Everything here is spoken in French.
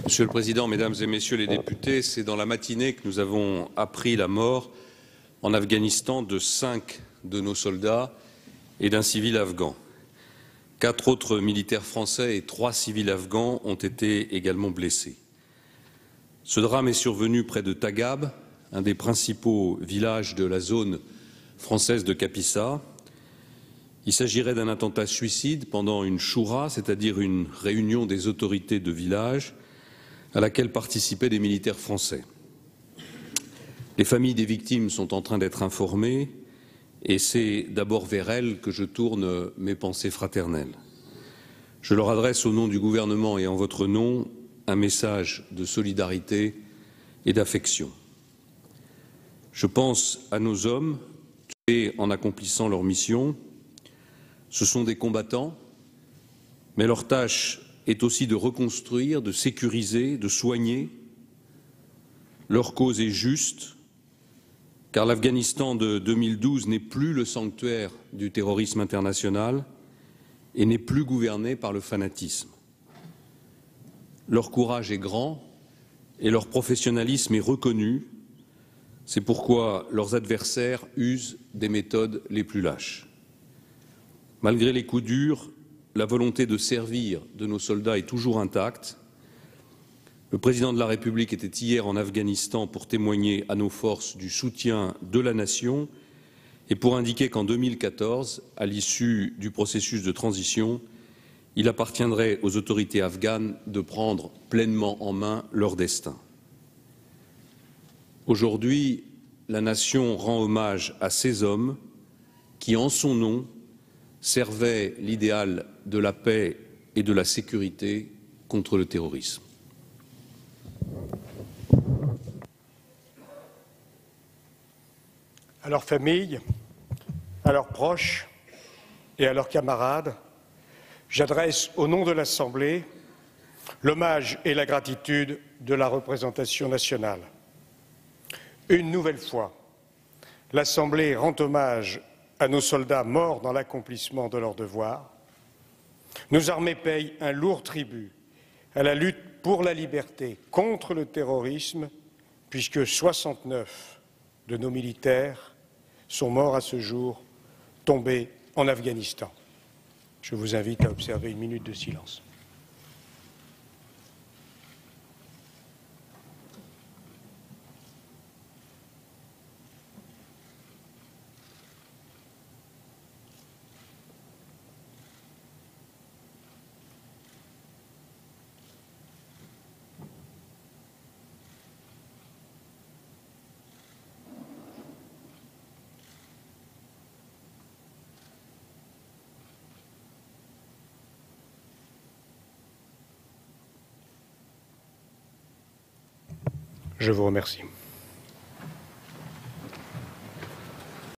Monsieur le Président, Mesdames et Messieurs les députés, c'est dans la matinée que nous avons appris la mort en Afghanistan de 5 de nos soldats et d'un civil afghan. 4 autres militaires français et 3 civils afghans ont été également blessés. Ce drame est survenu près de Tagab, un des principaux villages de la zone française de Kapisa. Il s'agirait d'un attentat suicide pendant une choura, c'est-à-dire une réunion des autorités de village, à laquelle participaient des militaires français. Les familles des victimes sont en train d'être informées et c'est d'abord vers elles que je tourne mes pensées fraternelles. Je leur adresse au nom du gouvernement et en votre nom un message de solidarité et d'affection. Je pense à nos hommes tués en accomplissant leur mission. Ce sont des combattants, mais leur tâche est aussi de reconstruire, de sécuriser, de soigner. Leur cause est juste, car l'Afghanistan de 2012 n'est plus le sanctuaire du terrorisme international et n'est plus gouverné par le fanatisme. Leur courage est grand et leur professionnalisme est reconnu. C'est pourquoi leurs adversaires usent des méthodes les plus lâches. Malgré les coups durs, la volonté de servir de nos soldats est toujours intacte. Le président de la République était hier en Afghanistan pour témoigner à nos forces du soutien de la nation et pour indiquer qu'en 2014, à l'issue du processus de transition, il appartiendrait aux autorités afghanes de prendre pleinement en main leur destin. Aujourd'hui, la nation rend hommage à ces hommes qui, en son nom, servaient l'idéal de la paix et de la sécurité contre le terrorisme. À leurs familles, à leurs proches et à leurs camarades, j'adresse au nom de l'Assemblée l'hommage et la gratitude de la représentation nationale. Une nouvelle fois, l'Assemblée rend hommage à nos soldats morts dans l'accomplissement de leurs devoirs. Nos armées payent un lourd tribut à la lutte pour la liberté contre le terrorisme, puisque 69 de nos militaires sont morts à ce jour, tombés en Afghanistan. Je vous invite à observer une minute de silence. Je vous remercie.